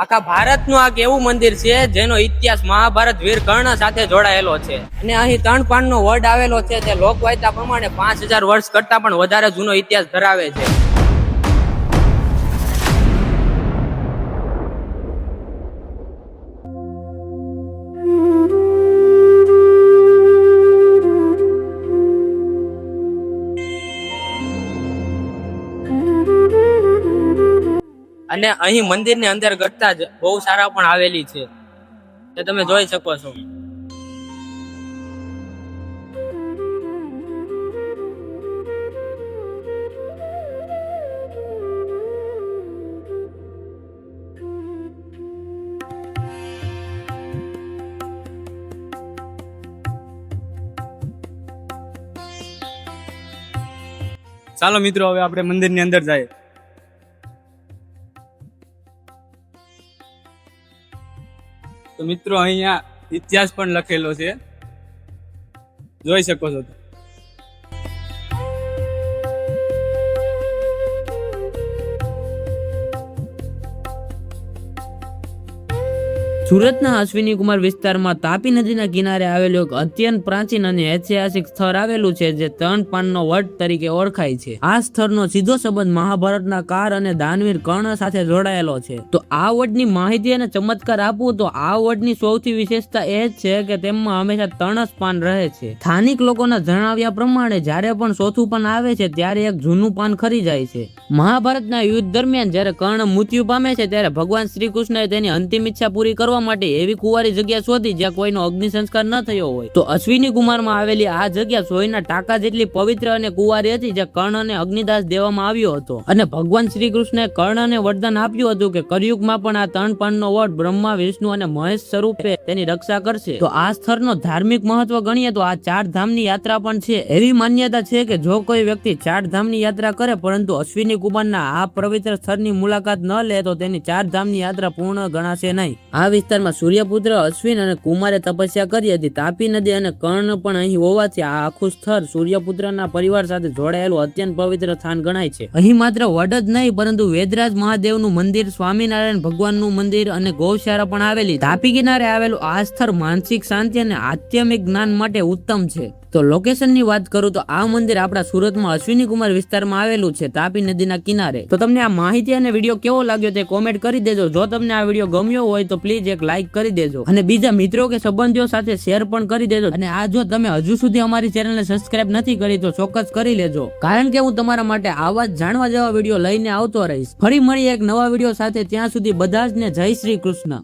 આખા ભારતનું આ એવું મંદિર છે જેનો ઇતિહાસ મહાભારત વીર કર્ણ સાથે જોડાયેલો છે અને અહીં ત્રણ પાનનો વડ આવેલો છે તે લોકવાયકા પ્રમાણે 5000 વર્ષ કરતા પણ વધારે જૂનો ઇતિહાસ ધરાવે છે. અને અહીં મંદિરની અંદર ગટ્ટા જ બહુ સારા પણ આવેલી છે તે તમે જોઈ શકો છો. ચાલો મિત્રો, હવે આપણે મંદિરની અંદર જાય. તો મિત્રો, અહીંયા ઇતિહાસ પણ લખેલો છે, જોઈ શકો છો. સુરતના અશ્વિની કુમાર વિસ્તારમાં તાપી નદીના કિનારે આવેલું એક અત્યંત પ્રાચીન અને ઐતિહાસિક સ્થળ આવેલું છે જે ત્રણ પાનનો વડ તરીકે ઓળખાય છે. આ સ્થળનો સીધો સંબંધ મહાભારતના કાર અને દાનવીર કર્ણ સાથે જોડાયેલો છે. તો આ વડની માહિતી અને ચમત્કાર આપું તો આ વડની સૌથી વિશેષતા એ જ છે કે તેમાં હંમેશા ત્રણ જ પાન રહે છે. સ્થાનિક લોકોના જણાવ્યા પ્રમાણે જ્યારે પણ ચોથું પાન આવે છે ત્યારે એક જૂનું પાન ખરી જાય છે. મહાભારતના યુદ્ધ દરમિયાન જ્યારે કર્ણ મૃત્યુ પામે છે ત્યારે ભગવાન શ્રી કૃષ્ણએ તેની અંતિમ ઈચ્છા પૂરી કરવા માટે એવી કુંવારી જગ્યા શોધી જ્યાં કોઈનો અગ્નિ સંસ્કાર ન થયો હોય. તો અશ્વિની કુમારમાં આવેલી આ જગ્યા સોયના ટાંકા જેટલી પવિત્ર અને કુંવારી હતી જ્યાં કર્ણને અગ્નિદાસ દેવામાં આવ્યો હતો. અને ભગવાન શ્રી કૃષ્ણએ કર્ણને વરદાન આપ્યું હતું કે કળિયુગમાં પણ આ ત્રણ પાનનો વડ બ્રહ્મા, વિષ્ણુ અને મહેશ સ્વરૂપે તેની રક્ષા કરશે. તો આ સ્થળનો ધાર્મિક મહત્વ ગણીએ તો આ 4 ધામની યાત્રા પણ છે. એવી માન્યતા છે કે જો કોઈ વ્યક્તિ 4 ધામની યાત્રા કરે પરંતુ અશ્વિની કુમારના આ પવિત્ર સ્થળની મુલાકાત ન લે તો તેની 4 ધામની યાત્રા પૂર્ણ ગણાશે નહીં. આ વિસ્તારમાં સૂર્યપુત્ર અશ્વિન અને કુમારે તપસ્યા કરી હતી. તાપી નદી અને કર્ણ પણ અહીં હોવાથી આ આખું સ્થળ સૂર્યપુત્રના પરિવાર સાથે જોડાયેલું અત્યંત પવિત્ર સ્થાન ગણાય છે. અહીં માત્ર વડ જ નહીં પરંતુ વેદરાજ મહાદેવનું મંદિર, સ્વામિનારાયણ ભગવાનનું મંદિર અને ગૌશાળા પણ આવેલી. તાપી કિનારે આવેલું આ સ્થળ માનસિક શાંતિ અને આધ્યાત્મિક જ્ઞાન માટે ઉત્તમ છે. તો લોકેશનની વાત કરું તો આ મંદિર આપણા સુરતમાં અશ્વિની કુમાર વિસ્તારમાં આવેલું છે, તાપી નદીના કિનારે. તો તમને આ માહિતી અને વિડીયો કેવો લાગ્યો તે કોમેન્ટ કરી દેજો. જો તમને આ વિડીયો ગમ્યો હોય તો પ્લીઝ એક લાઈક કરી દેજો અને બીજા મિત્રો કે સંબંધીઓ સાથે શેર પણ કરી દેજો. અને આ જો તમે હજુ સુધી અમારી ચેનલને સબસ્ક્રાઇબ નથી કરી તો ચોક્કસ કરી લેજો, કારણ કે હું તમારા માટે આવા જ જાણવા જેવા વિડીયો લઈને આવતો રહીશ. ફરી મળીએ એક નવા વિડીયો સાથે. ત્યાં સુધી બધા જ ને જય શ્રી કૃષ્ણ.